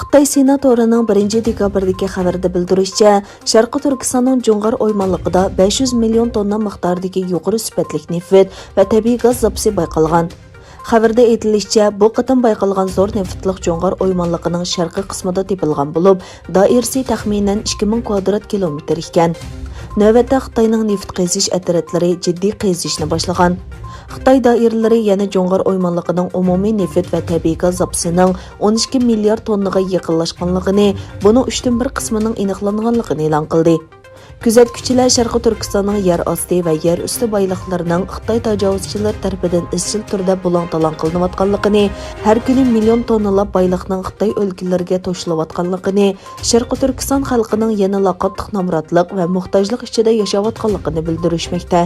Xitay senatorining 1 dekabrdagi xabarida bildirishicha, Sharqi Turkistonning Jo'ng'ar o'ymonliqida 500 million tonna miqdordagi yuqori sifatli neft va tabiiy gaz zapsi bayqalgan. Xabarda aytilishicha, bu qatam bayqalgan zo'r neftliq Jo'ng'ar o'ymonliqining sharqiy qismida tepilgan bo'lib, doirasi taxminan 2000 kvadrat kilometr ekan. Navbatda Xitoyning neft qazish apparatlari jiddiy qazishni boshlagan. Xitoy doiralari yana Jo'ng'ar o'ymonliqining umumiy neft va tabiiy gaz zapsining 12 milliard tonnaga yaqinlashganligini, buning 3/1 qismining aniqlanganligini e'lon qildi. Kuzatuvchilar Sharqi Turkistonning yer osti va yer usti boyliqlarining Xitoy tajovuzchilar tomonidan izchil turda bulang-talang qilinayotganligini, har kuni million tonnalab boyliqning Xitoy o'lkalariga to'shilayotganligini, Sharqi Turkiston xalqining yanada qattiq nomrodlik va muhtojlik ichida yashayotganligini bildirishmoqda.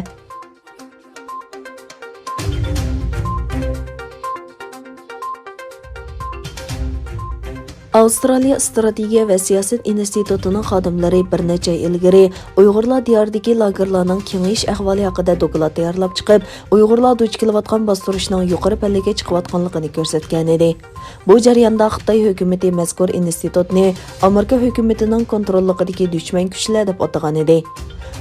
Avstraliya Strategiya va siyosat institutining xodimlari bir necha yil ilgari Uyg'urlar diyoridagi lagerlarning kengayish ahvoli haqida doklad tayyorlab chiqib, Uyg'urlar duch kelayotgan bostirishning yuqori pallaga chiqayotganligini ko'rsatgan edi. Bu jarayonda Xitoy hukumati mazkur institutni Amerika hukumatining kontrolligidagi dushman kuchlar deb atagan edi.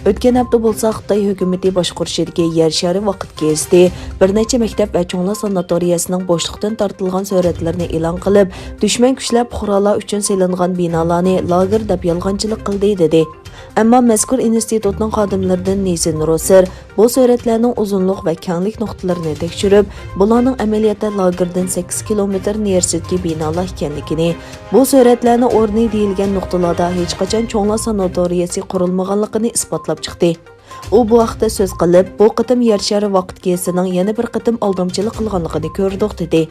O'tgan hafta bo'lsa Xitoy hukumati boshqarishidagi yer shari vaqt kezdi bir necha maktab va cho'nglar sanatoriyasining bo'shliqdan tortilgan suratlarini e'lon qilib, dushman kuchlar fuqarolar uchun selingan binolarni lager deb yolg'onchilik qildi dedi. Ammo mazkur institutning xodimlaridan Nizin Roser bu suratlarning uzunlik va kenglik nuqtalarini tekshirib, bularning amaliyotda lagerdan 8 kilometr narisidagi binolar ekanligini, bu suratlarni o'rni deyilgan nuqtalarda hech qachon cho'nglar sanatoriyasi qurilmaganligini isbotlab chiqdi. U bu vaqtda so'z qilib, bu qitim yer shari vaqt kezdisining yana bir qitim aldamchilik qilganligini ko'rdik dedi.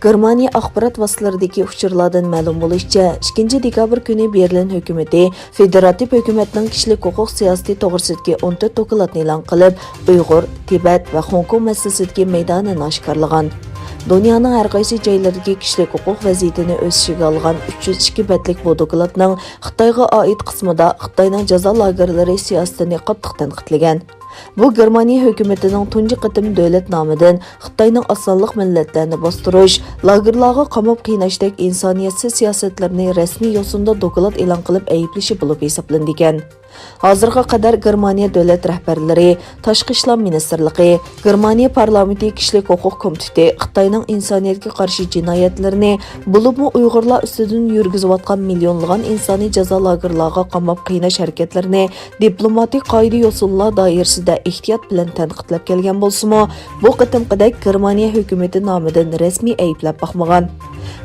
Germaniya axborot vositalaridagi uchurlardan ma'lum bo'lishicha, 2 dekabr kuni Berlin hukumati federativ hukumatning kishilik huquq siyosati to'g'risidagi 14 dokladni e'lon qilib, Uyg'ur, Tibet va Hong Kong masalasidagi maydonini oshkorlagan. Dunyoning har qaysi joylaridagi kishilik huquq vaziyatini o'z ichiga olgan 302 betlik bu dokladning Xitoyga oid qismida Xitoyning jazo lagerlari siyosatini qattiq tanqidlagan. Bu Germaniya hukumatining tunji qitim davlat nomidan Xitoyning osonliq millatlarni bostirish, lagerlarga qamab qiynashdek insoniyatsiz siyosatlarni rasmiy yo'sinda doklad e'lon qilib ayblishi bo'lib hisoblangan. Hozirga qadar Germaniya davlat rahbarlari, Tashqi ishlar ministrligi, Germaniya parlamenti kishilik huquq komiteti Xitoyning insoniyatga qarshi jinoyatlarini, bo'libmi Uyg'urlar ustidan yurgizayotgan millionlagan insoniy jazo lagerlarga qamab qiynash harakatlarini diplomatik qoida yo'sinlar doirasida ehtiyot bilan tanqidlab kelgan bo'lsa-mu, bu qitimqidek Germaniya hukumati nomidan rasmiy ayblab boqmagan.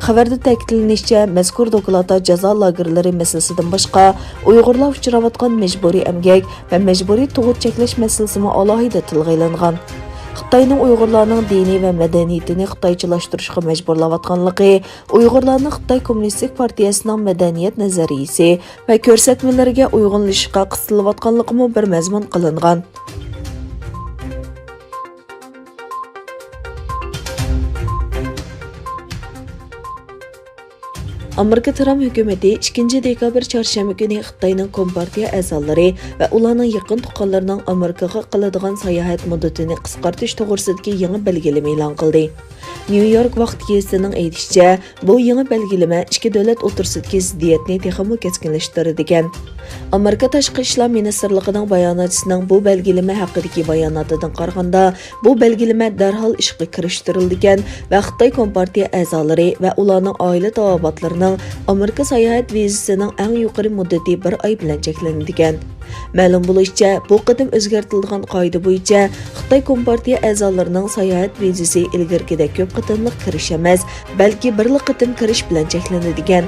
Xabarda ta'kidlanishicha, mazkur dokladda jazo lagerlari masalasidan boshqa Uyg'urlar uchrayotgan majburiy emgak va majburiy tug'ut cheklash masalasini alohida tilga ilingan. Xitoyning Uyg'urlarning diniy va madaniyatini xitoychilashtirishga majburlayotganligi, Uyg'urlarning Xitoy Kommunistik partiyasining madaniyat nazariyasi va ko'rsatmalariga uyg'unlashishga qistilayotganligi bir mazmun qilingan. Amerika Trump hukumati 2 dekabr chorshanba kuni Xitoyning Kompartiya a'zolari va ularning yaqin tuqqanlarining Amerikaga qiladigan sayohat muddatini qisqartirish to'g'risidagi yangi belgilama e'lon qildi. New York vaqt gazetining aytishicha, bu yangi belgilama ikki davlat o'rtasidagi ziddiyatni texmo keskinlashtiradigan. Amerika Tashqi ishlar ministrligining bayonotchisining bu belgilama haqidagi bayonotidan qaraganda, bu belgilama darhol ishga kirishtirilgan va Xitoy Kompartiya a'zolari va ularning oila tavobatlarining Amerika sayohat vizasining eng yuqori muddati 1 oy bilan cheklanadigan. Ma'lum bo'lishicha, bu qatim o'zgartirilgan qoida bo'yicha Xitoy Kompartiya a'zolarining sayohat vizasi ilgarigidek ko'p qatimliq kirish emas, balki bir qatim kirish bilan cheklanadigan.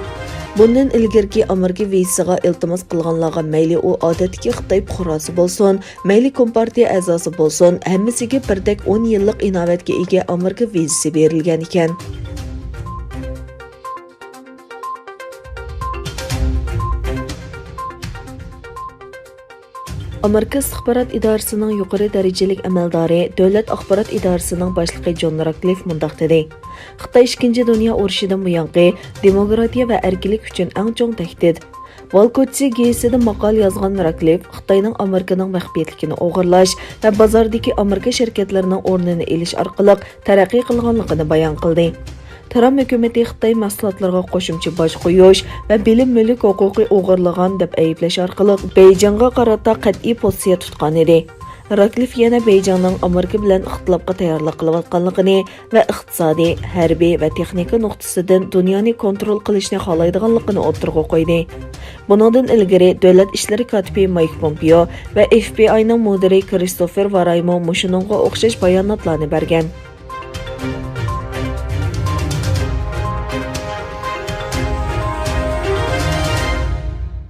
Bundan ilgirki Amerika vizasiga iltimos qilganlarga mayli u odatdagi Xitoy fuqarosi bo'lsin, mayli Kompartiya a'zosi bo'lsin, hammasiga birdek 10 yillik inovatga ega Amerika vizasi berilgan ekan. ئامېرىكائىستىخبارات ئىدارىسىنىڭ يۇقىرى دەرىجىلىك ئەمەلدارى دۆلەت ئاخبارات ئىدارىسىنىڭ باشلىقى جون راكلىف مۇنداق دېدى: خىتاي 2. دۇنيا ئۇرۇشىدىن بۇيانقى دېموكراتىيە ۋە ئەركىنلىك ئۈچۈن ئەڭ چوڭ تەھدىت. Valkotchi gazetida maqol yozgan Raklif Xitoyning Amerikaning maxfiyatligini o'g'irlash va bozordagi Amerika shirkatlarining o'rnini elish orqali taraqqiy qilganligini bayon qildi. Tramp hukumati Xitoy mahsulotlarga qo'shimcha boj qo'yish va bilim mulk huquqi o'g'irlagan deb ayblash orqali Beyjingga qarata qat'iy pozitsiya tutgan edi. Raklif yana Beyjingning Amerika bilan ixtilofga tayyorlik qilayotganligini va iqtisodiy, harbiy va texnika nuqtasidan dunyoni kontrol qilishni xohlaydiganligini o'tirg'a qo'ydi. Buningdan ilgari davlat ishlari kotibi Mike Pompeo va FBIning mudiri Christopher Waraymo mushuningga o'xshash bayonotlarni bergan.